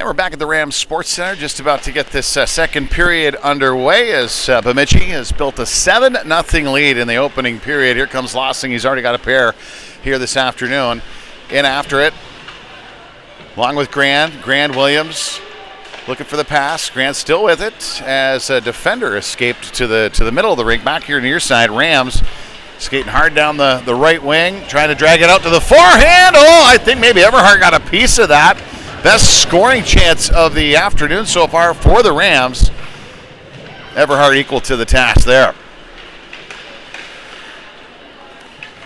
We're back at the Rams Sports Center, just about to get this second period underway as Bemidji has built a 7-0 lead in the opening period. Here comes Lossing. He's already got a pair here this afternoon. In after it, along with Grand Williams looking for the pass. Grand still with it as a defender escaped to the middle of the rink. Back here near side, Rams skating hard down the right wing, trying to drag it out to the forehand. Oh, I think maybe Everhart got a piece of that. Best scoring chance of the afternoon so far for the Rams. Everhart equal to the task there.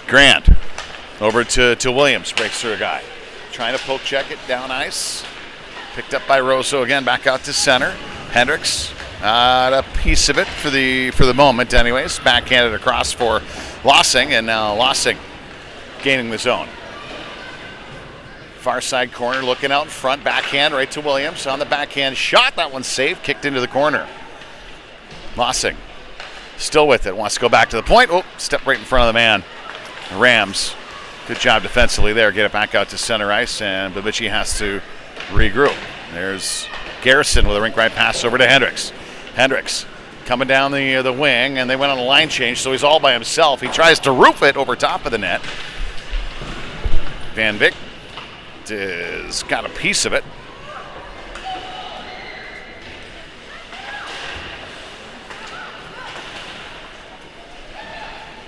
Grant over to Williams, breaks through a guy. Trying to poke check it down ice. Picked up by Roseau again, back out to center. Hendricks, a piece of it for the moment anyways. Backhanded across for Lossing, and now Lossing gaining the zone. Far side corner, looking out in front, backhand right to Williams. On the backhand shot, that one's saved, kicked into the corner. Lossing still with it, wants to go back to the point. Oh, step right in front of the man. The Rams, good job defensively there, get it back out to center ice, and Bemidji has to regroup. There's Garrison with a rink right pass over to Hendricks. Hendricks coming down the wing, and they went on a line change, so he's all by himself. He tries to roof it over top of the net. Van Vick has got a piece of it.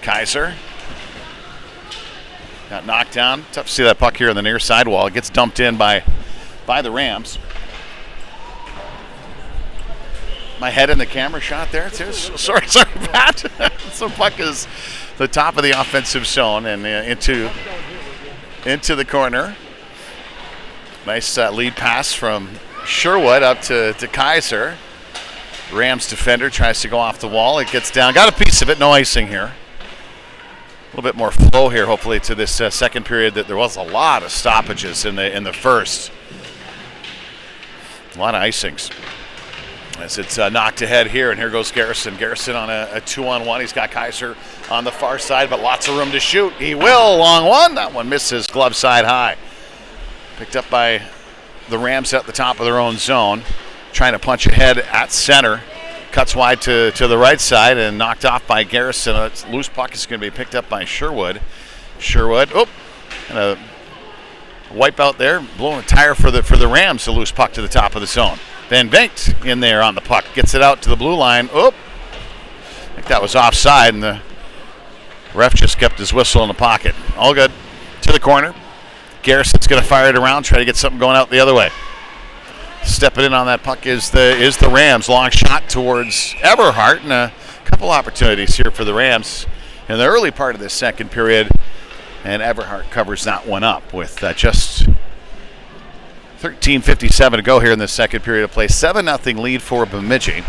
Kaiser got knocked down. Tough to see that puck here on the near sidewall. It gets dumped in by the Rams. My head in the camera shot there too. Sorry, Pat. So puck is the top of the offensive zone and into the corner. Nice lead pass from Sherwood up to Kaiser. Rams defender tries to go off the wall. It gets down. Got a piece of it. No icing here. A little bit more flow here, hopefully, to this second period. That there was a lot of stoppages in the first. A lot of icings. As it's knocked ahead here, and here goes Garrison. Garrison on a 2-on-1. He's got Kaiser on the far side, but lots of room to shoot. He will. Long one. That one misses glove side high. Picked up by the Rams at the top of their own zone. Trying to punch ahead at center. Cuts wide to the right side and knocked off by Garrison. A loose puck is going to be picked up by Sherwood. Sherwood, and a wipe out there, blowing a tire for the Rams. A loose puck to the top of the zone. Van Vankt in there on the puck, gets it out to the blue line. I think that was offside, and the ref just kept his whistle in the pocket. All good. To the corner. Garrison's going to fire it around, try to get something going out the other way. Stepping in on that puck is the Rams. Long shot towards Everhart, and a couple opportunities here for the Rams in the early part of this second period. And Everhart covers that one up with just 13:57 to go here in the second period of play. 7-0 lead for Bemidji.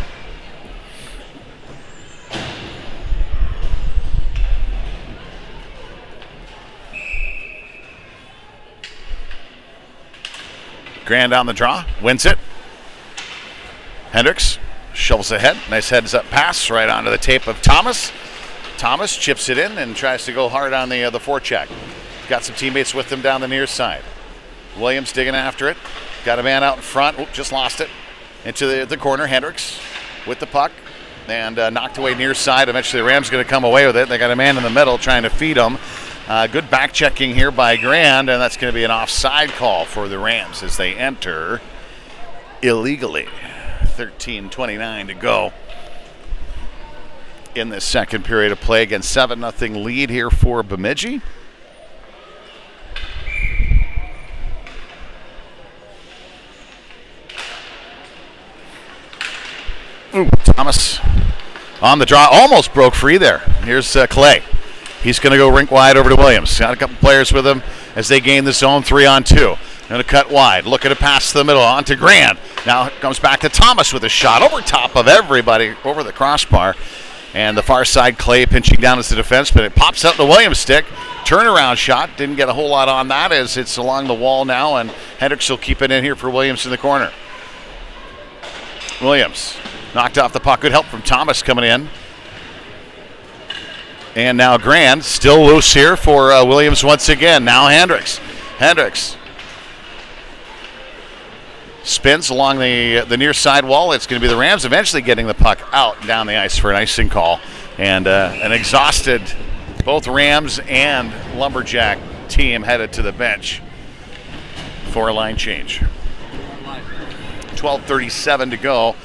Grand on the draw, wins it. Hendricks shovels ahead. Nice heads up pass right onto the tape of Thomas. Thomas chips it in and tries to go hard on the forecheck. Got some teammates with him down the near side. Williams digging after it. Got a man out in front. Just lost it. Into the corner. Hendricks with the puck. And knocked away near side. Eventually the Rams going to come away with it. They got a man in the middle trying to feed him. Good back checking here by Grand. And that's going to be an offside call for the Rams as they enter illegally. 13:29 to go in this second period of play. Again, 7-0 lead here for Bemidji. Thomas on the draw, almost broke free there. Here's Clay. He's going to go rink wide over to Williams. Got a couple players with him as they gain the zone 3-on-2. Going to cut wide, looking to pass to the middle, on to Grand. Now it comes back to Thomas with a shot over top of everybody, over the crossbar. And the far side, Clay pinching down as the defenseman. It pops out the Williams stick. Turnaround shot. Didn't get a whole lot on that as it's along the wall now. And Hendricks will keep it in here for Williams in the corner. Williams knocked off the puck. Good help from Thomas coming in. And now Grand still loose here for Williams once again. Now Hendricks. Hendricks Spins along the near side wall. It's going to be the Rams eventually getting the puck out and down the ice for an icing call. And an exhausted both Rams and Lumberjack team headed to the bench for a line change. 12:37 to go.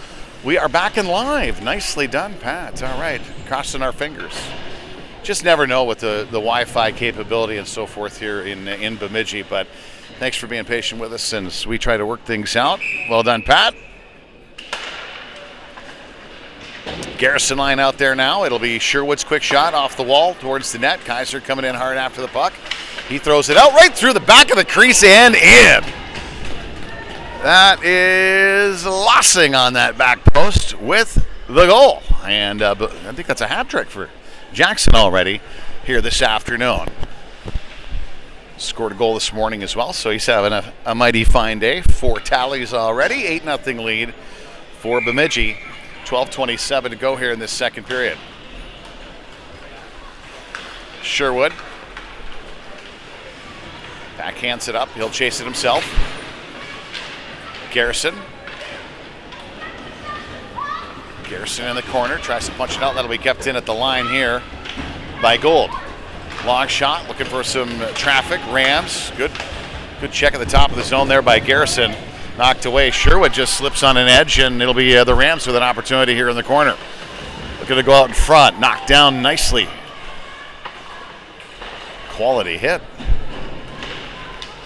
We are back in live. Nicely done, Pat. All right. Crossing our fingers. Just never know with the Wi-Fi capability and so forth here in Bemidji, but thanks for being patient with us as we try to work things out. Well done, Pat. Garrison line out there now. It'll be Sherwood's quick shot off the wall towards the net. Kaiser coming in hard after the puck. He throws it out right through the back of the crease and in. That is Lossing on that back post with the goal. And I think that's a hat trick for Jackson already here this afternoon. Scored a goal this morning as well, so he's having a mighty fine day. 4 tallies already, 8-0 lead for Bemidji. 12:27 to go here in this second period. Sherwood backhands it up. He'll chase it himself. Garrison in the corner, tries to punch it out. That'll be kept in at the line here by Gold. Long shot, looking for some traffic. Rams, good check at the top of the zone there by Garrison. Knocked away. Sherwood just slips on an edge, and it'll be the Rams with an opportunity here in the corner. Looking to go out in front. Knocked down nicely. Quality hit.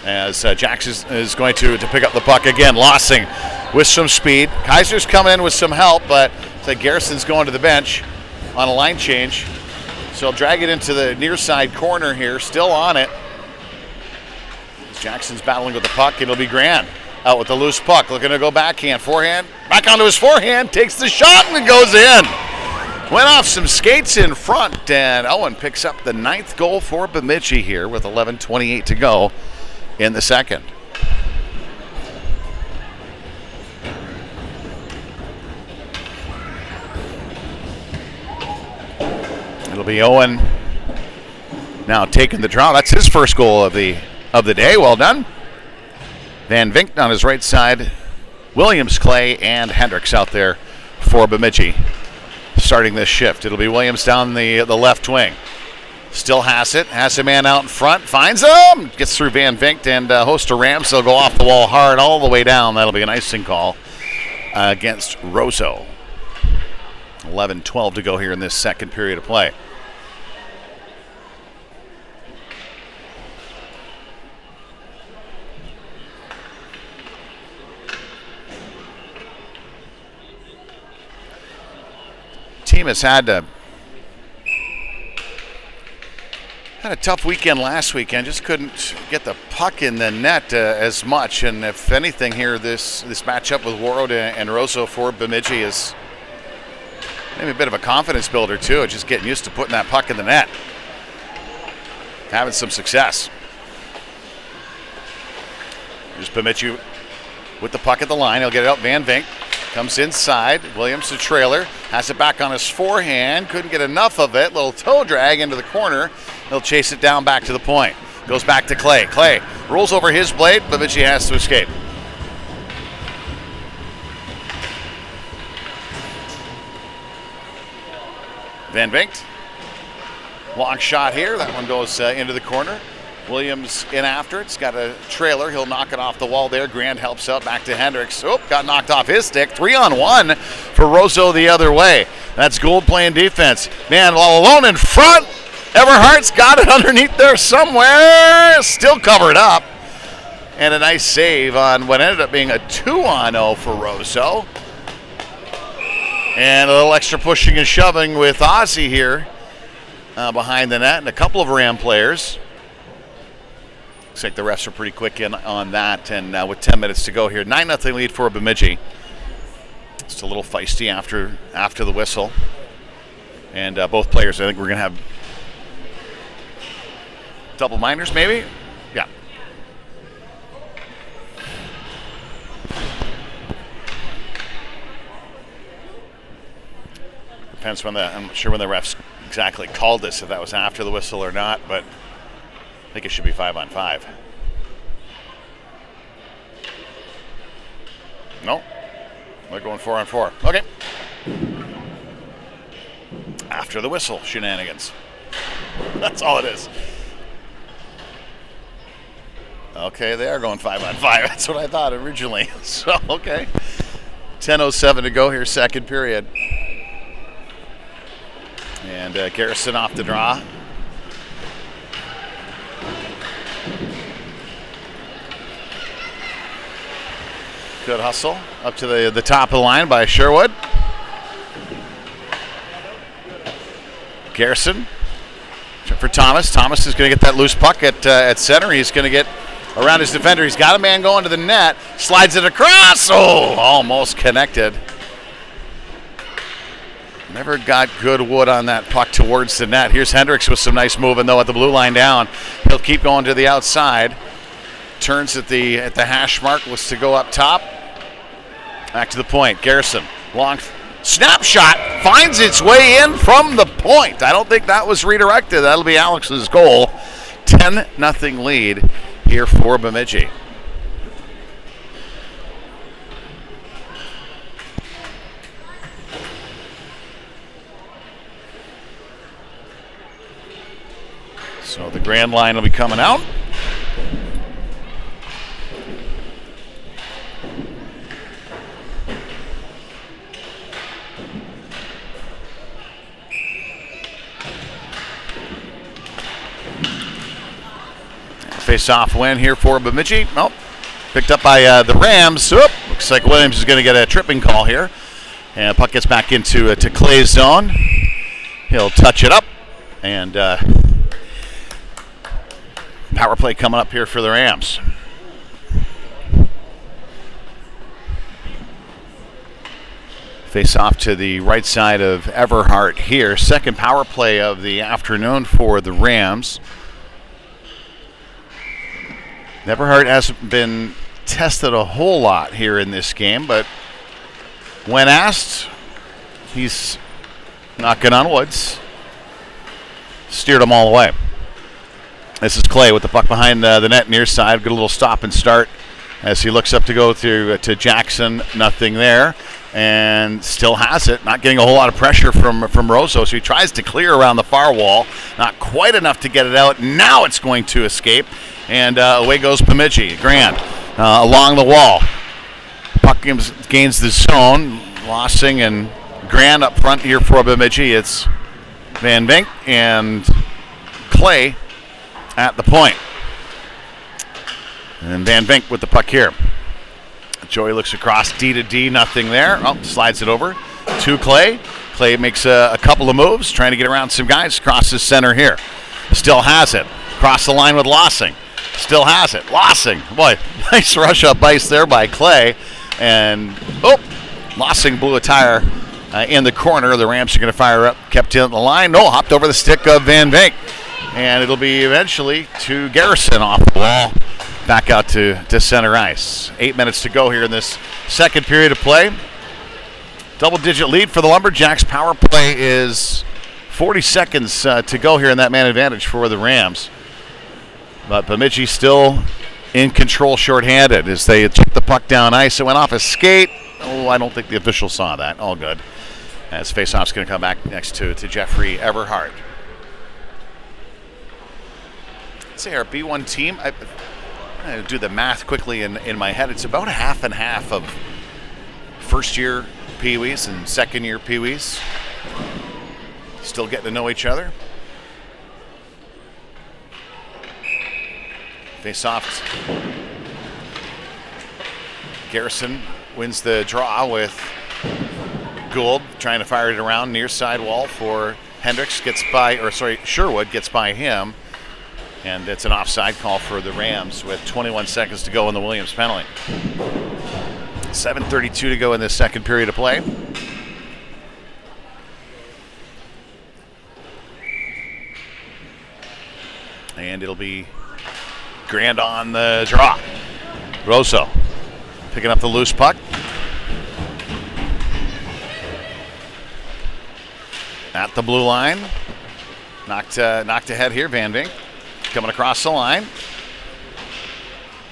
As Jackson is going to pick up the puck again. Lossing with some speed. Kaiser's coming in with some help, but it's like Garrison's going to the bench on a line change. So he'll drag it into the near side corner here. Still on it. As Jackson's battling with the puck. It'll be Grand out with the loose puck. Looking to go backhand. Forehand. Back onto his forehand. Takes the shot and it goes in. Went off some skates in front. And Owen picks up the 9th goal for Bemidji here with 11:28 to go in the second. It'll be Owen now taking the draw. That's his first goal of the day. Well done. Van Vink on his right side. Williams, Clay, and Hendricks out there for Bemidji starting this shift. It'll be Williams down the left wing. Still has it. Has a man out in front. Finds him. Gets through Van Vink and a host of Rams. They'll go off the wall hard all the way down. That'll be an icing call against Roseau. 11:12 to go here in this second period of play. Team has had a tough weekend last weekend. Just couldn't get the puck in the net as much. And if anything here, this matchup with Warroad and Roseau for Bemidji is maybe a bit of a confidence builder too. Just getting used to putting that puck in the net. Having some success. Here's Bemidji with the puck at the line. He'll get it out. Van Vink comes inside. Williams the trailer. Has it back on his forehand. Couldn't get enough of it. Little toe drag into the corner. He'll chase it down back to the point. Goes back to Clay. Clay rolls over his blade. Bemidji has to escape. Van Vink. Long shot here. That one goes into the corner. Williams in after it. It's got a trailer. He'll knock it off the wall there. Grand helps out. Back to Hendricks. Oh, got knocked off his stick. 3-on-1 for Roseau the other way. That's Gould playing defense. Man, all alone in front. Everhart's got it underneath there somewhere. Still covered up. And a nice save on what ended up being a 2-on-0 for Roseau. And a little extra pushing and shoving with Ozzie here behind the net and a couple of Ram players. Looks like the refs are pretty quick in on that, and with 10 minutes to go here, 9-0 lead for Bemidji. Just a little feisty after the whistle. And both players, I think we're going to have double minors maybe? Yeah. Depends when I'm not sure when the refs exactly called this, if that was after the whistle or not, but I think it should be 5-on-5. No. They're going 4-on-4. Okay. After the whistle shenanigans. That's all it is. Okay, they are going 5-on-5. That's what I thought originally. So, okay. 10:07 to go here, second period. And Garrison off the draw. Good hustle up to the top of the line by Sherwood. Garrison for Thomas. Thomas is going to get that loose puck at center. He's going to get around his defender. He's got a man going to the net. Slides it across. Oh, almost connected. Never got good wood on that puck towards the net. Here's Hendricks with some nice moving, though, at the blue line down. He'll keep going to the outside. Turns at the hash mark. Looks to go up top. Back to the point. Garrison. Long snapshot. Finds its way in from the point. I don't think that was redirected. That'll be Alex's goal. 10-0 lead here for Bemidji. So the grand line will be coming out. Face-off win here for Bemidji. Oh, picked up by the Rams. Oop, looks like Williams is going to get a tripping call here. And puck gets back into to Clay's zone. He'll touch it up. And power play coming up here for the Rams. Face off to the right side of Everhart here. Second power play of the afternoon for the Rams. Everhart hasn't been tested a whole lot here in this game, but when asked, he's knocking on woods. Steered them all the way. This is Clay with the puck behind the net near side. Good little stop and start as he looks up to go to Jackson. Nothing there. And still has it. Not getting a whole lot of pressure from Roseau, so he tries to clear around the far wall. Not quite enough to get it out. Now it's going to escape. And away goes Bemidji. Grand along the wall. Puck gains the zone. Lossing and Grand up front here for Bemidji. It's Van Vink and Clay at the point. And Van Vink with the puck here. Joey looks across D to D, nothing there. Oh, slides it over to Clay. Clay makes a couple of moves, trying to get around some guys. Crosses center here. Still has it. Across the line with Lossing. Still has it. Lossing. Boy, nice rush up ice there by Clay. And, Lossing blew a tire in the corner. The Rams are going to fire up. Kept in the line. No, hopped over the stick of Van Vink. And it'll be eventually to Garrison off the wall. Back out to center ice. 8 minutes to go here in this second period of play. Double-digit lead for the Lumberjacks. Power play is 40 seconds to go here in that man advantage for the Rams. But Bemidji still in control shorthanded as they took the puck down ice. It went off a skate. Oh, I don't think the official saw that. All good. As faceoff's going to come back next to Jeffrey Everhart. Let's say our B1 team, I'm going to do the math quickly in my head. It's about a half and half of first-year Peewees and second-year Peewees. Still getting to know each other. Face-off. Garrison wins the draw with Gould trying to fire it around near side wall for Hendricks. Sherwood gets by him. And it's an offside call for the Rams with 21 seconds to go in the Williams penalty. 7:32 to go in this second period of play. And it'll be Grand on the draw. Roseau picking up the loose puck. At the blue line. Knocked ahead here, Van Vink. Coming across the line.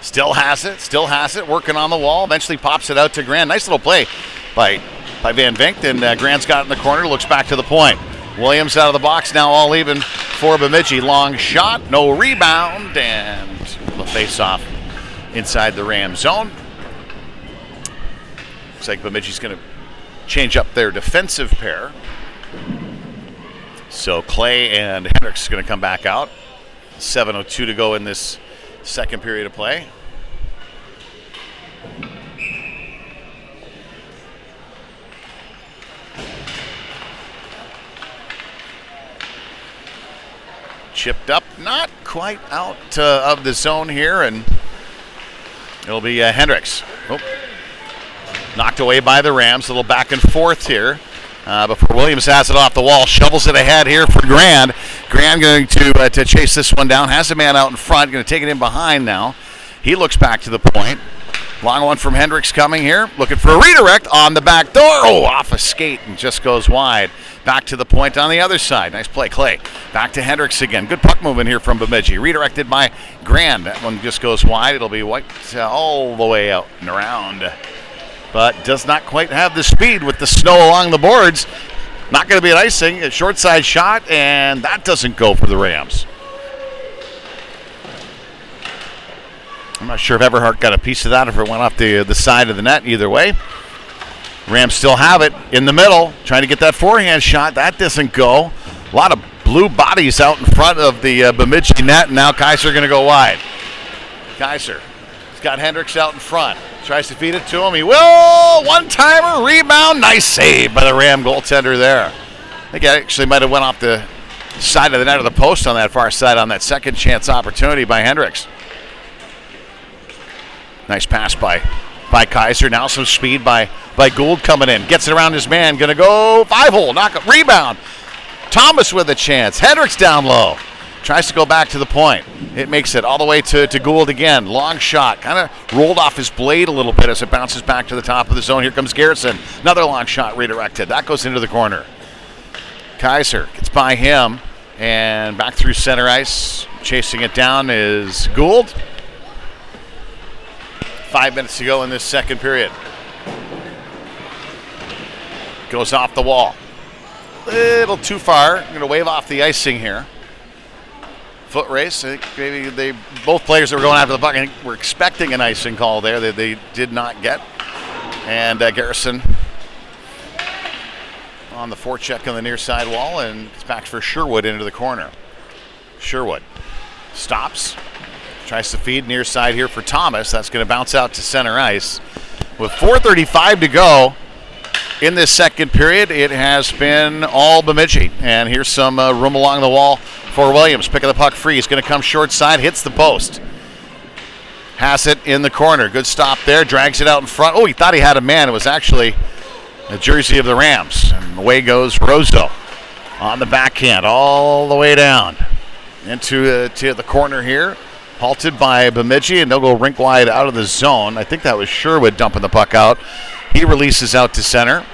Still has it, working on the wall. Eventually pops it out to Grand. Nice little play by Van Vinkt, and Grand's got it in the corner, looks back to the point. Williams out of the box, now all even for Bemidji. Long shot, no rebound, and the face-off inside the Ram zone. Looks like Bemidji's going to change up their defensive pair. So Clay and Hendricks is going to come back out. 7:02 to go in this second period of play. Chipped up, not quite out of the zone here, and it'll be Hendricks. Oh. Knocked away by the Rams. A little back and forth here before Williams has it off the wall. Shovels it ahead here for Grand. Grand going to chase this one down. Has a man out in front. Going to take it in behind now. He looks back to the point. Long one from Hendricks coming here. Looking for a redirect on the back door. Oh, off a skate and just goes wide. Back to the point on the other side. Nice play, Clay. Back to Hendricks again. Good puck movement here from Bemidji. Redirected by Grand. That one just goes wide. It'll be white all the way out and around. But does not quite have the speed with the snow along the boards. Not going to be an icing. A short side shot, and that doesn't go for the Rams. I'm not sure if Everhart got a piece of that, if it went off the side of the net. Either way, Rams still have it in the middle, trying to get that forehand shot. That doesn't go. A lot of blue bodies out in front of the Bemidji net, and now Kaiser going to go wide. Kaiser has got Hendricks out in front. Tries to feed it to him. He will. One-timer, rebound. Nice save by the Ram goaltender there. I think it actually might have went off the side of the net or the post on that far side on that second chance opportunity by Hendricks. Nice pass by Kaiser. Now some speed by Gould coming in. Gets it around his man. Going to go 5-hole. Knock up. Rebound. Thomas with a chance. Hendricks down low. Tries to go back to the point. It makes it all the way to Gould again. Long shot. Kind of rolled off his blade a little bit as it bounces back to the top of the zone. Here comes Garrison. Another long shot redirected. That goes into the corner. Kaiser gets by him and back through center ice. Chasing it down is Gould. 5 minutes to go in this second period. Goes off the wall. Little too far. I'm going to wave off the icing here. Foot race. I think maybe both players that were going after the puck, I think, were expecting an icing call there that they did not get. And Garrison on the forecheck on the near side wall, and it's back for Sherwood into the corner. Sherwood stops. Tries to feed near side here for Thomas. That's going to bounce out to center ice. With 4:35 to go in this second period, it has been all Bemidji. And here's some room along the wall for Williams. Picking the puck free. He's going to come short side. Hits the post. Has it in the corner. Good stop there. Drags it out in front. Oh, he thought he had a man. It was actually a jersey of the Rams. And away goes Roseau on the backhand all the way down into to the corner here. Halted by Bemidji, and they'll go rink wide out of the zone. I think that was Sherwood dumping the puck out. He releases out to center.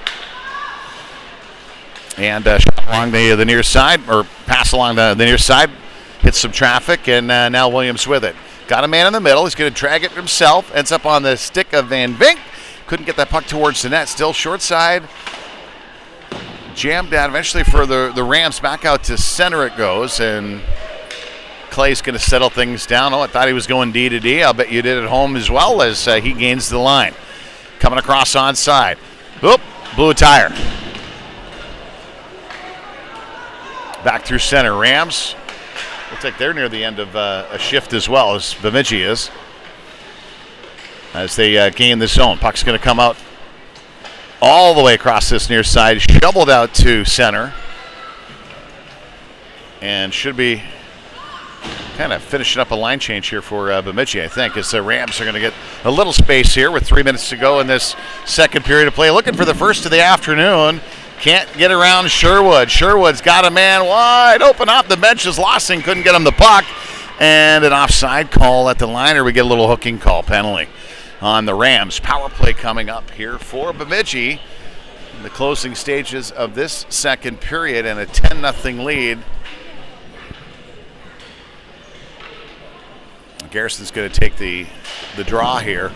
And shot along the near side, or pass along the near side. Hits some traffic, and now Williams with it. Got a man in the middle. He's going to drag it himself. Ends up on the stick of Van Vinkt. Couldn't get that puck towards the net. Still short side. Jammed down eventually for the Rams. Back out to center it goes, and Clay's going to settle things down. Oh, I thought he was going D to D. I'll bet you did at home as well as he gains the line. Coming across onside. Oop, blew a tire. Back through center. Rams, looks like they're near the end of a shift as well as Bemidji is. As they gain the zone. Puck's going to come out all the way across this near side. Shoveled out to center. And should be kind of finishing up a line change here for Bemidji, I think, as the Rams are going to get a little space here with 3 minutes to go in this second period of play. Looking for the first of the afternoon. Can't get around Sherwood. Sherwood's got a man wide open off the bench as Lossing couldn't get him the puck. And an offside call at the line, or we get a little hooking call penalty on the Rams. Power play coming up here for Bemidji in the closing stages of this second period, and a 10-0 lead. Garrison's going to take the draw here.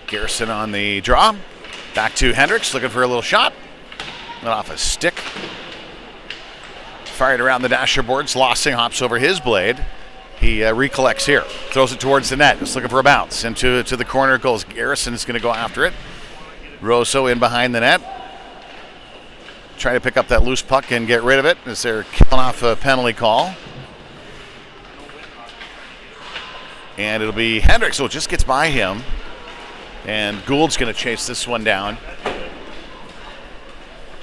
Garrison on the draw. Back to Hendricks, looking for a little shot. Went off a stick. Fired around the dasher boards. Lossing hops over his blade. He recollects here. Throws it towards the net. Just looking for a bounce. Into the corner it goes. Garrison is going to go after it. Roseau in behind the net. Trying to pick up that loose puck and get rid of it as they're killing off a penalty call. And it'll be Hendricks, so it just gets by him. And Gould's going to chase this one down.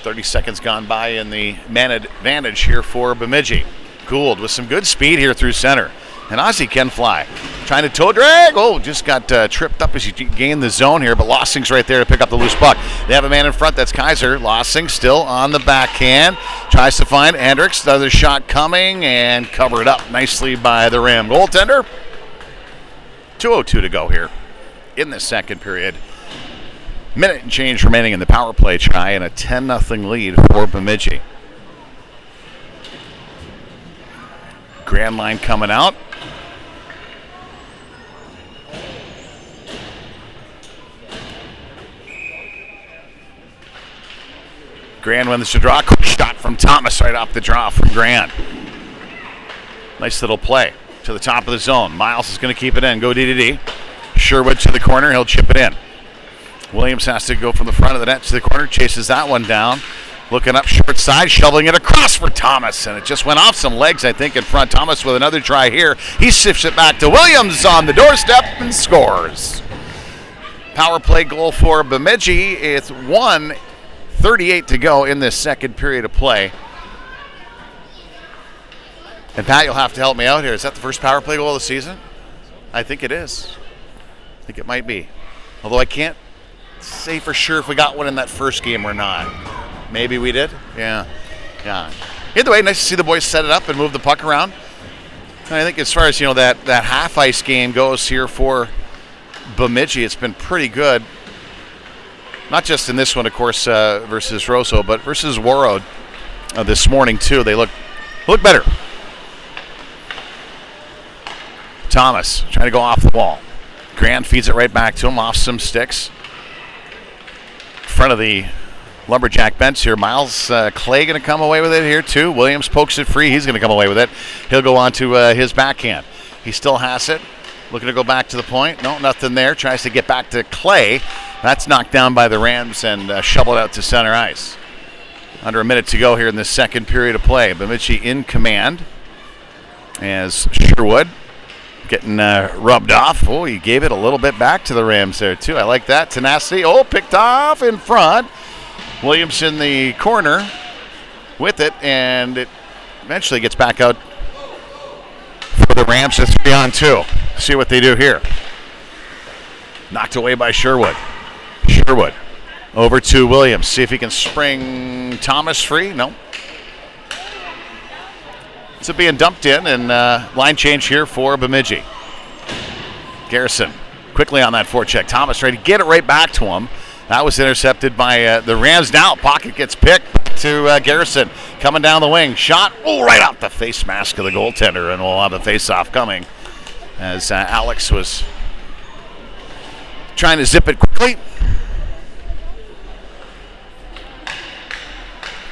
30 seconds gone by in the man advantage here for Bemidji. Gould with some good speed here through center. And Ozzy can fly. Trying to toe drag. Oh, just got tripped up as he gained the zone here, but Lossing's right there to pick up the loose puck. They have a man in front. That's Kaiser. Lossing still on the backhand. Tries to find Hendricks. Another shot coming and covered up nicely by the Ram goaltender. 2:02 to go here in the second period. Minute and change remaining in the power play try, and a 10-0 lead for Bemidji. Grand line coming out. Grand wins the draw. Quick shot from Thomas right off the draw from Grand. Nice little play to the top of the zone. Miles is going to keep it in. Go DDD. Sherwood to the corner. He'll chip it in. Williams has to go from the front of the net to the corner. Chases that one down. Looking up short side. Shoveling it across for Thomas. And it just went off some legs, I think, in front. Thomas with another try here. He shifts it back to Williams on the doorstep and scores. Power play goal for Bemidji. It's 1:38 to go in this second period of play. And Pat, you'll have to help me out here. Is that the first power play goal of the season? I think it is. I think it might be. Although I can't say for sure if we got one in that first game or not. Maybe we did. Yeah. Either way, nice to see the boys set it up and move the puck around. And I think as far as that half ice game goes here for Bemidji, it's been pretty good. Not just in this one, of course, versus Roseau, but versus Warroad this morning too. They look better. Thomas trying to go off the wall. Grand feeds it right back to him off some sticks. Front of the Lumberjack bench here. Miles Clay going to come away with it here too. Williams pokes it free. He's going to come away with it. He'll go on to his backhand. He still has it. Looking to go back to the point. No, nothing there. Tries to get back to Clay. That's knocked down by the Rams and shoveled out to center ice. Under a minute to go here in the second period of play. Bemidji in command as Sherwood getting rubbed off. Oh, he gave it a little bit back to the Rams there too. I like that. Tenacity. Oh, picked off in front. Williams in the corner with it, and it eventually gets back out for the Rams. It's 3-on-2. See what they do here. Knocked away by Sherwood. Sherwood over to Williams. See if he can spring Thomas free. No. It's being dumped in, and line change here for Bemidji. Garrison quickly on that forecheck. Thomas trying to get it right back to him. That was intercepted by the Rams. Now pocket gets picked to Garrison. Coming down the wing. Shot. Oh, right off the face mask of the goaltender, and we'll have the face-off coming as Alex was trying to zip it quickly.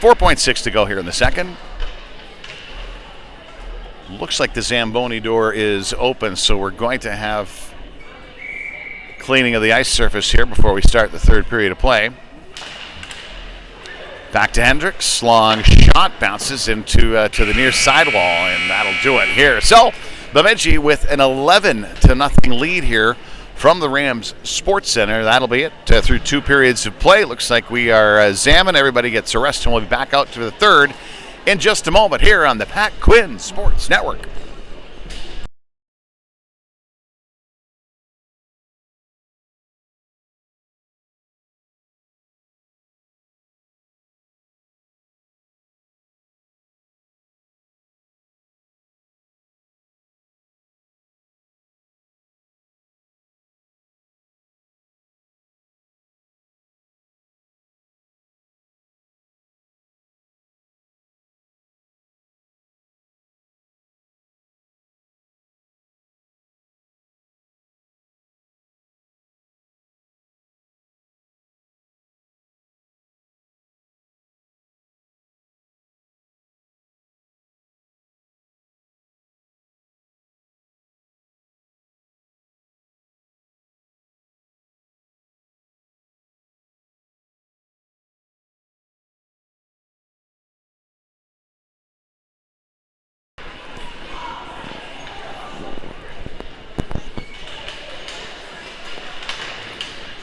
4.6 to go here in the second. Looks like the Zamboni door is open, so we're going to have cleaning of the ice surface here before we start the third period of play. Back to Hendricks. Long shot bounces into to the near sidewall, and that'll do it here. So Bemidji with an 11-0 lead here from the Rams Sports Center. That'll be it through two periods of play. Looks like we are zamming. Everybody gets a rest, and we'll be back out to the third in just a moment here on the Pat Quinn Sports Network.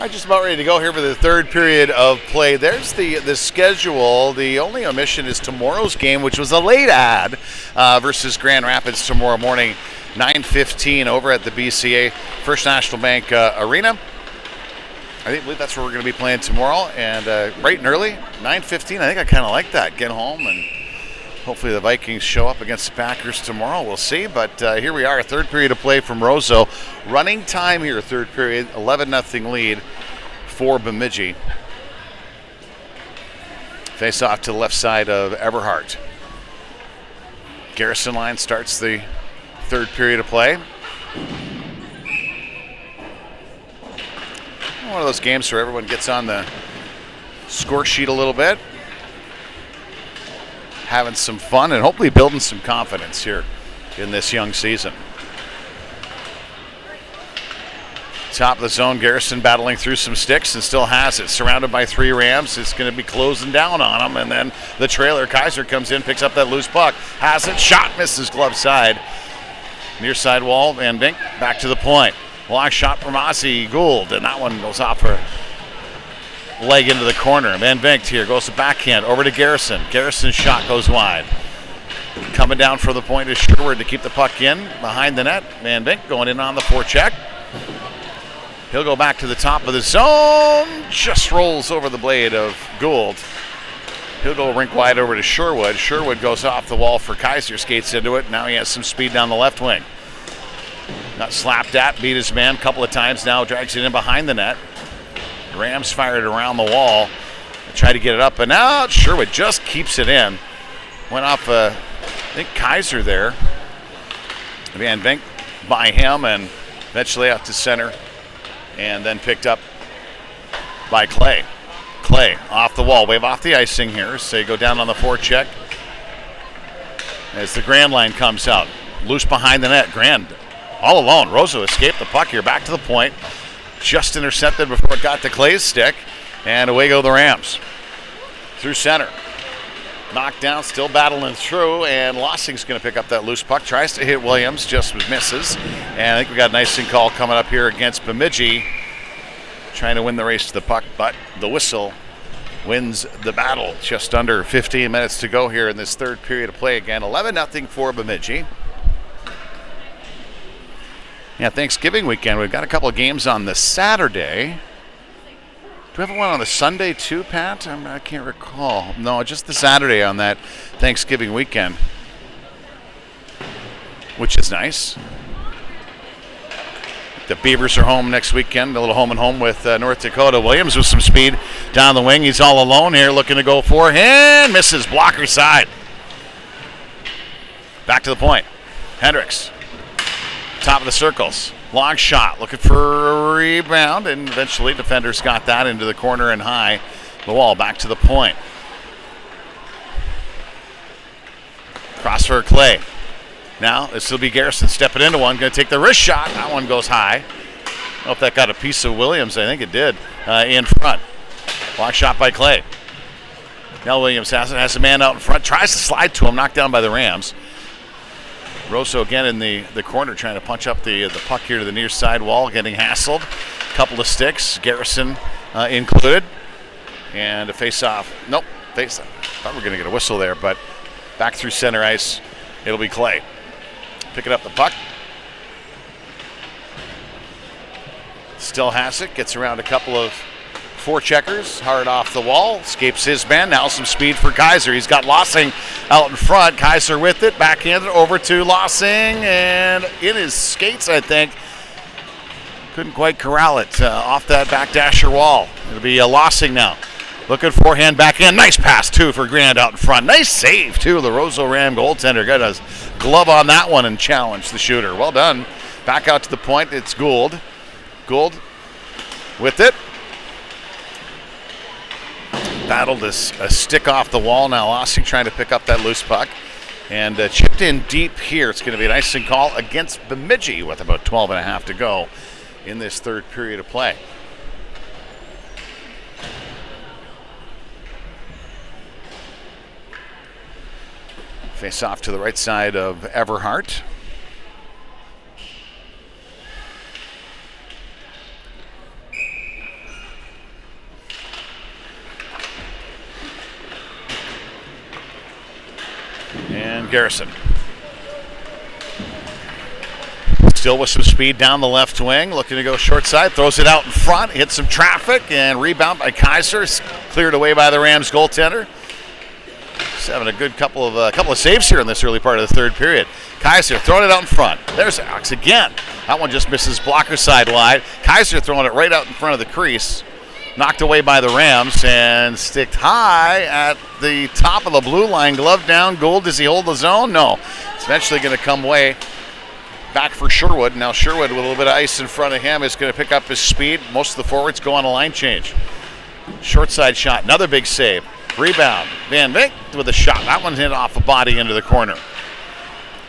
All right, just about ready to go here for the third period of play. There's the schedule. The only omission is tomorrow's game, which was a late ad versus Grand Rapids tomorrow morning, 9:15 over at the BCA First National Bank Arena. I believe that's where we're going to be playing tomorrow, and bright and early, 9:15. I think I kind of like that. Get home, and hopefully the Vikings show up against the Packers tomorrow. We'll see, but here we are, third period of play from Roseau. Running time here, third period, 11-0 lead for Bemidji. Face off to the left side of Everhart. Garrison line starts the third period of play. One of those games where everyone gets on the score sheet a little bit, having some fun and hopefully building some confidence here in this young season. Top of the zone, Garrison battling through some sticks and still has it. Surrounded by three Rams. It's going to be closing down on him. And then the trailer, Kaiser, comes in, picks up that loose puck. Has it, shot, misses glove side. Near side wall, Van Vink back to the point. Long shot from Ozzy Gould, and that one goes off for leg into the corner. Van Vink here goes to backhand over to Garrison. Garrison's shot goes wide. Coming down for the point is Sherwood to keep the puck in behind the net. Van Vink going in on the forecheck. He'll go back to the top of the zone. Just rolls over the blade of Gould. He'll go rink wide over to Sherwood. Sherwood goes off the wall for Kaiser, skates into it. Now he has some speed down the left wing. Got slapped at, beat his man a couple of times now, drags it in behind the net. Rams fired around the wall. Try to get it up and out. Sherwood just keeps it in. Went off, I think, Kaiser there. Van Vink by him and eventually out to center. And then picked up by Clay. Clay off the wall, wave off the icing here. So they go down on the forecheck as the Grand line comes out. Loose behind the net. Grand all alone. Roseau escaped the puck here. Back to the point. Just intercepted before it got to Clay's stick. And away go the Rams. Through center. Knocked down, still battling through. And Lossing's going to pick up that loose puck. Tries to hit Williams, just misses. And I think we got an icing call coming up here against Bemidji. Trying to win the race to the puck, but the whistle wins the battle. Just under 15 minutes to go here in this third period of play again. 11-0 for Bemidji. Yeah, Thanksgiving weekend. We've got a couple of games on the Saturday. Do we have one on the Sunday too, Pat? I can't recall. No, just the Saturday on that Thanksgiving weekend, which is nice. The Beavers are home next weekend, a little home and home with North Dakota. Williams with some speed down the wing. He's all alone here looking to go forehand. Misses, blocker side. Back to the point. Hendricks. Top of the circles. Long shot, looking for a rebound, and eventually defenders got that into the corner and high. The wall, back to the point. Cross for Clay. Now, this will be Garrison stepping into one. Going to take the wrist shot. That one goes high. I don't know if that got a piece of Williams. I think it did. In front. Block shot by Clay. Now Williams has a man out in front. Tries to slide to him. Knocked down by the Rams. Roseau again in the corner trying to punch up the puck here to the near side wall. Getting hassled. Couple of sticks. Garrison included. And a face-off. Nope. Face-off. Thought we were going to get a whistle there, but back through center ice. It'll be Clay. Picking up the puck. Still has it. Gets around a couple of forecheckers. Hard off the wall. Escapes his man. Now some speed for Kaiser. He's got Lossing out in front. Kaiser with it. Backhanded over to Lossing. And in his skates, I think. Couldn't quite corral it off that backdasher wall. It'll be Lossing now. Looking forehand back in. Nice pass, too, for Grand out in front. Nice save, too. The Roseau Ram goaltender got a glove on that one and challenged the shooter. Well done. Back out to the point. It's Gould. Gould with it. Battled a stick off the wall. Now Lossing trying to pick up that loose puck. And chipped in deep here. It's going to be an icing call against Bemidji with about 12.5 to go in this third period of play. Face off to the right side of Everhart. And Garrison. Still with some speed down the left wing, looking to go short side, throws it out in front, hits some traffic, and rebound by Kaiser, cleared away by the Rams goaltender. He's having a good couple of saves here in this early part of the third period. Kaiser throwing it out in front. There's Alex again. That one just misses blocker side wide. Kaiser throwing it right out in front of the crease. Knocked away by the Rams and sticked high at the top of the blue line. Glove down. Gould, does he hold the zone? No. It's eventually going to come away. Back for Sherwood. Now Sherwood with a little bit of ice in front of him is going to pick up his speed. Most of the forwards go on a line change. Short side shot. Another big save. Rebound. Van Vink with a shot. That one's hit off a body into the corner.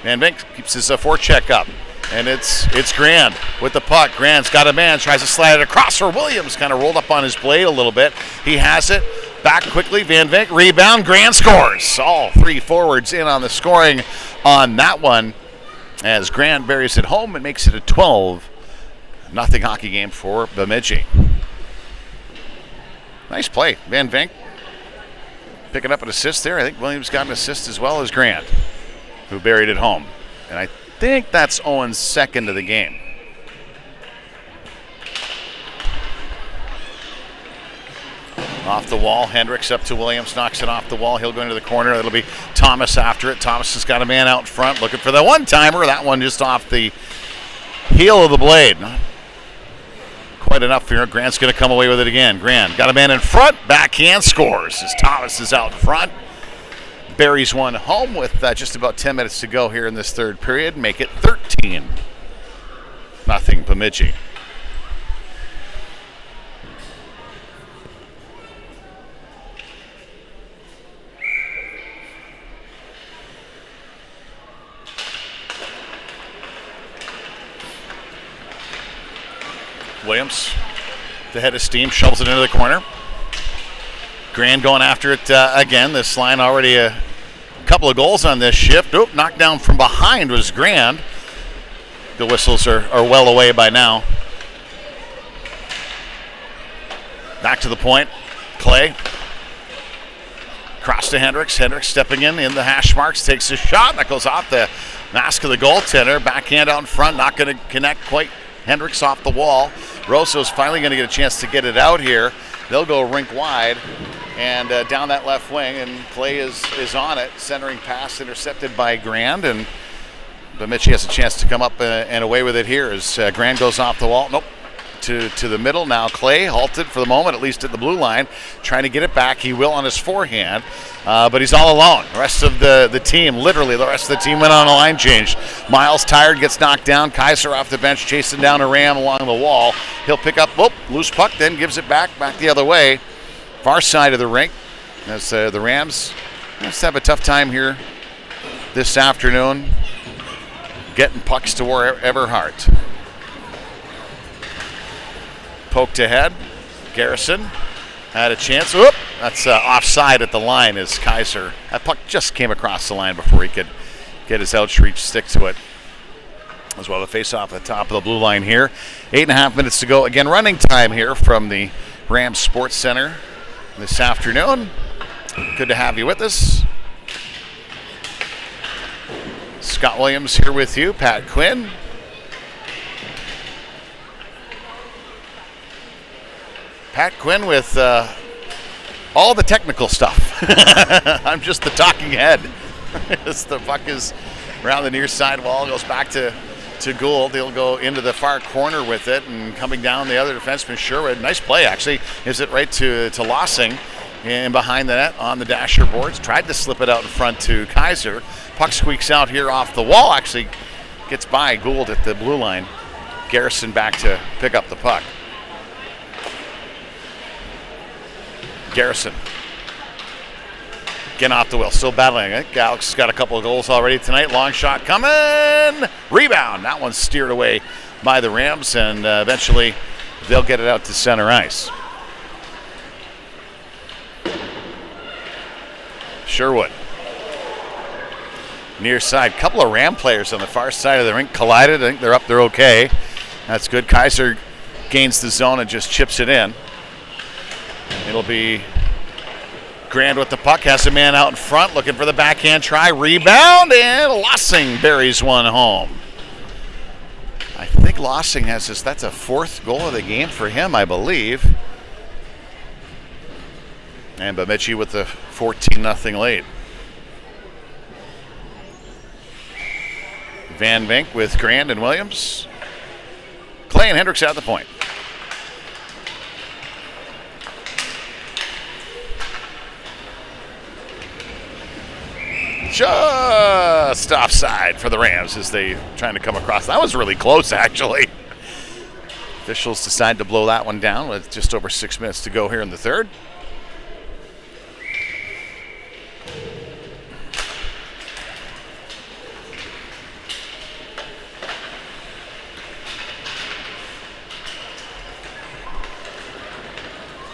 Van Vink keeps his forecheck up. And it's Grand with the puck. Grand's got a man. Tries to slide it across for Williams. Kind of rolled up on his blade a little bit. He has it. Back quickly. Van Vink. Rebound. Grand scores. All three forwards in on the scoring on that one. As Grand buries it home and makes it a 12-0 hockey game for Bemidji. Nice play. Van Vink picking up an assist there. I think Williams got an assist as well as Grand, who buried it home. And I think that's Owen's second of the game. Off the wall, Hendricks up to Williams, knocks it off the wall. He'll go into the corner. It'll be Thomas after it. Thomas has got a man out front looking for the one-timer. That one just off the heel of the blade. Not quite enough here. Grant's going to come away with it again. Grant got a man in front. Backhand scores as Thomas is out front. Buries one home with just about 10 minutes to go here in this third period. Make it 13-0 Bemidji. Williams, the head of steam, shovels it into the corner. Grand going after it again. This line already a couple of goals on this shift. Oop, knocked down from behind was Grand. The whistles are well away by now. Back to the point. Clay. Cross to Hendricks. Hendricks stepping in the hash marks. Takes a shot. That goes off the mask of the goaltender. Backhand out in front. Not going to connect quite. Hendricks off the wall. Rosau's finally going to get a chance to get it out here. They'll go rink wide and down that left wing, and Clay is on it. Centering pass intercepted by Grand, and Bemidji has a chance to come up and away with it here as Grand goes off the wall. Nope. To the middle. Now Clay halted for the moment, at least at the blue line, trying to get it back. He will on his forehand, but he's all alone. The rest of the team, literally the rest of the team, went on a line change. Miles tired, gets knocked down. Kaiser off the bench, chasing down a Ram along the wall. He'll pick up, loose puck, then gives it back the other way. Far side of the rink. As the Rams just have a tough time here this afternoon getting pucks to where Everhart. Poked ahead. Garrison had a chance. Oop! That's offside at the line as Kaiser. That puck just came across the line before he could get his outreach stick to it. As well, a face-off at the top of the blue line here. 8.5 minutes to go. Again, running time here from the Rams Sports Center this afternoon. Good to have you with us. Scott Williams here with you. Pat Quinn. Pat Quinn with all the technical stuff. I'm just the talking head. As the puck is around the near side wall, goes back to Gould. He'll go into the far corner with it, and coming down the other defenseman, Sherwood. Nice play, actually. Gives it right to Lossing, and behind the net on the dasher boards. Tried to slip it out in front to Kaiser. Puck squeaks out here off the wall. Actually gets by Gould at the blue line. Garrison back to pick up the puck. Garrison. Getting off the wheel. Still battling. I think Alex has got a couple of goals already tonight. Long shot coming. Rebound. That one's steered away by the Rams, and eventually they'll get it out to center ice. Sherwood. Near side. Couple of Ram players on the far side of the rink collided. I think they're up. They're okay. That's good. Kaiser gains the zone and just chips it in. It'll be Grand with the puck, has a man out in front, looking for the backhand try, rebound, and Lossing buries one home. I think Lossing has this, that's a 4th goal of the game for him, I believe. And Bemidji with the 14-0 lead. Van Vink with Grand and Williams. Clay and Hendricks at the point. Just offside for the Rams as they trying to come across. That was really close, actually. Officials decide to blow that one down with just over 6 minutes to go here in the third.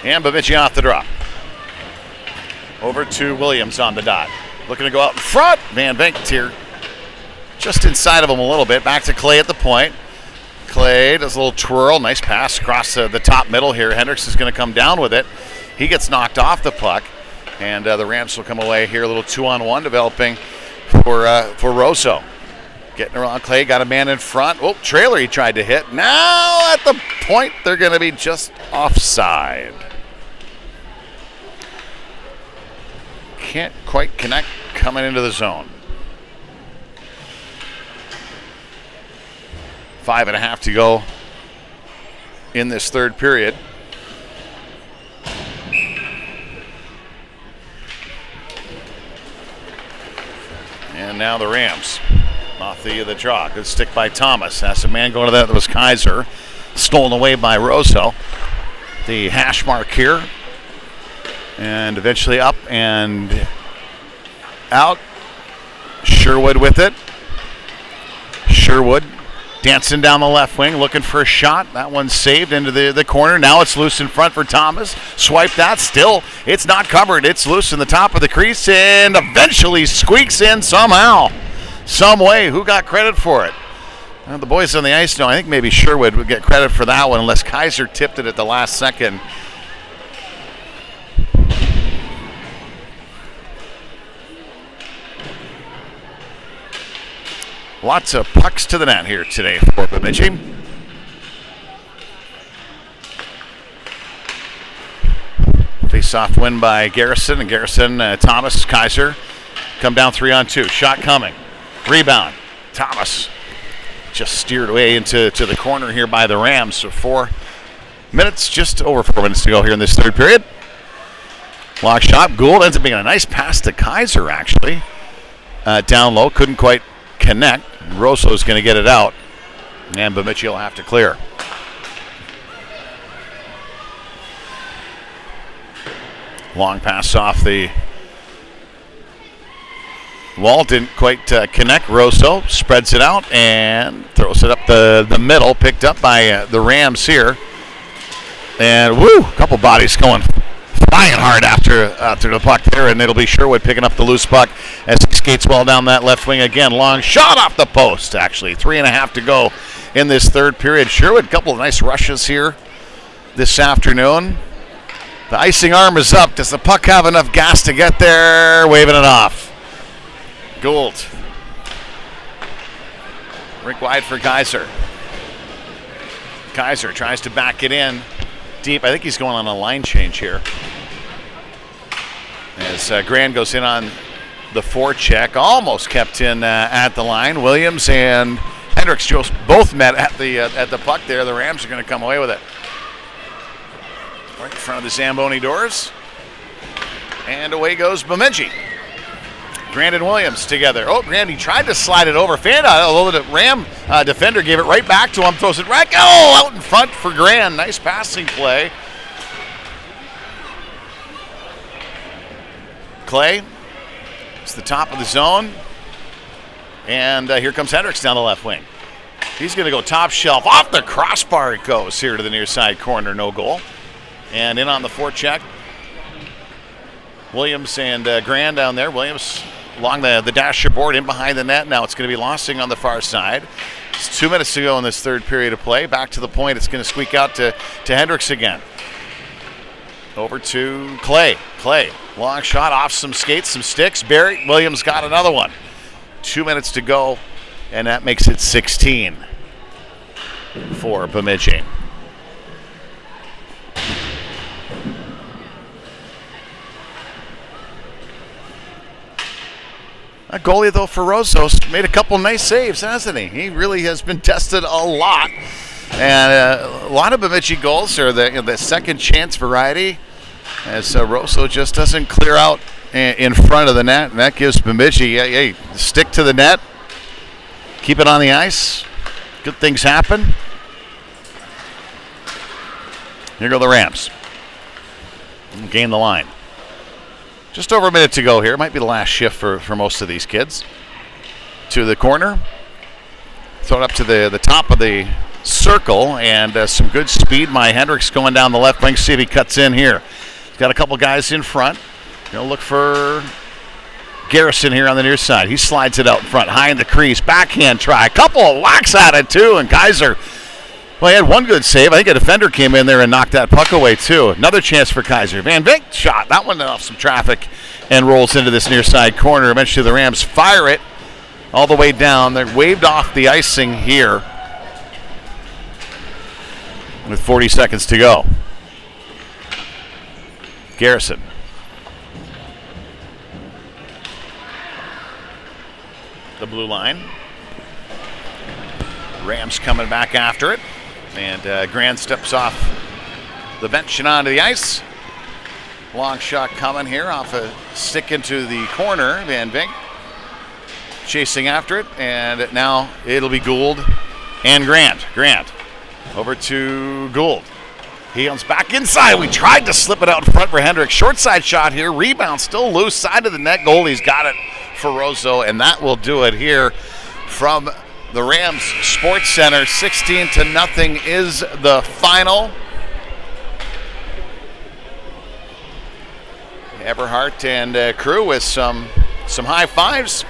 And Bemidji off the drop. Over to Williams on the dot. Looking to go out in front. Van Vink here just inside of him a little bit. Back to Clay at the point. Clay does a little twirl. Nice pass across the top middle here. Hendricks is going to come down with it. He gets knocked off the puck. And the Rams will come away here. A little 2-on-1 developing for Roseau. Getting around Clay. Got a man in front. Oh, trailer he tried to hit. Now at the point they're going to be just offside. Can't quite connect coming into the zone. 5.5 to go in this third period. And now the Rams off the draw. Good stick by Thomas. Has a man going to that was Kaiser. Stolen away by Roseau. The hash mark here. And eventually up and out. Sherwood with it. Sherwood dancing down the left wing, looking for a shot. That one's saved into the corner. Now it's loose in front for Thomas. Swipe that. Still, it's not covered. It's loose in the top of the crease and eventually squeaks in somehow. Some way. Who got credit for it? Well, the boys on the ice know. I think maybe Sherwood would get credit for that one unless Kaiser tipped it at the last second. Lots of pucks to the net here today for Bemidji. Face-off win by Garrison. And Garrison, Thomas, Kaiser come down 3-on-2. Shot coming. Rebound. Thomas just steered away into the corner here by the Rams. So just over 4 minutes to go here in this third period. Block shot. Gould ends up being a nice pass to Kaiser, actually. Down low. Couldn't quite connect. Roseau's going to get it out, and Bemidji will have to clear. Long pass off the wall, didn't quite connect. Roseau spreads it out and throws it up the middle, picked up by the Rams here. And woo, a couple bodies going flying hard after the puck there, and it'll be Sherwood picking up the loose puck as he skates well down that left wing again. Long shot off the post, actually. 3.5 to go in this third period. Sherwood, a couple of nice rushes here this afternoon. The icing arm is up. Does the puck have enough gas to get there? Waving it off. Gould. Rink wide for Kaiser. Kaiser tries to back it in deep. I think he's going on a line change here. As Grand goes in on the forecheck, almost kept in at the line. Williams and Hendricks just both met at the puck there. The Rams are going to come away with it. Right in front of the Zamboni doors. And away goes Bemidji. Grand and Williams together. Oh, Grand, he tried to slide it over. Fanned out, although the Ram defender gave it right back to him. Throws it right out in front for Grand. Nice passing play. Clay, it's the top of the zone. And here comes Hendricks down the left wing. He's going to go top shelf. Off the crossbar it goes here to the near side corner. No goal. And in on the forecheck. Williams and Grand down there. Williams along the dasher board in behind the net. Now it's going to be Lossing on the far side. It's 2 minutes to go in this third period of play. Back to the point. It's going to squeak out to Hendricks again. Over to Clay. Clay, long shot off some skates, some sticks. Barry Williams got another one. 2 minutes to go, and that makes it 16 for Bemidji. A goalie, though, for Roseau made a couple nice saves, hasn't he? He really has been tested a lot. And a lot of Bemidji goals are the second chance variety, as Roseau just doesn't clear out in front of the net. And that gives Bemidji, hey, stick to the net, keep it on the ice, good things happen. Here go the Rams. Gain the line. Just over a minute to go here. Might be the last shift for most of these kids. To the corner. Throw it up to the top of the circle, and some good speed. Hendricks going down the left wing. See if he cuts in here. He's got a couple guys in front. Look for Garrison here on the near side. He slides it out in front, high in the crease. Backhand try. A couple of whacks at it, too, and Kaiser, well, he had one good save. I think a defender came in there and knocked that puck away, too. Another chance for Kaiser. Van Vink shot. That one off some traffic and rolls into this near side corner. Eventually the Rams fire it all the way down. They're waved off the icing here with 40 seconds to go. Garrison. The blue line. Rams coming back after it. And Grand steps off the bench and onto the ice. Long shot coming here off a stick into the corner. Van Vink chasing after it. And now it'll be Gould and Grant. Grant over to Gould. He comes back inside. We tried to slip it out in front for Hendricks. Short side shot here. Rebound still loose. Side of the net. Goalie's got it for Roseau. And that will do it here from the Rams Sports Center. 16-0 is the final. Eberhardt and crew with some high fives.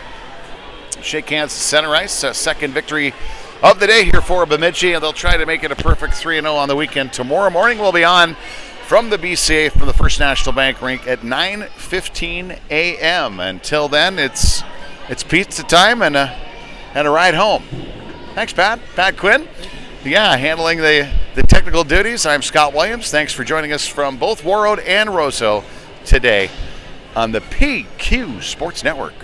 Shake hands at center ice. Second victory of the day here for Bemidji, and they'll try to make it a perfect 3-0 on the weekend. Tomorrow morning we'll be on from the BCA from the First National Bank rink at 9:15 a.m. Until then, it's pizza time and a ride home. Thanks, Pat. Pat Quinn. Yeah, handling the technical duties. I'm Scott Williams. Thanks for joining us from both Warroad and Roseau today on the PQ Sports Network.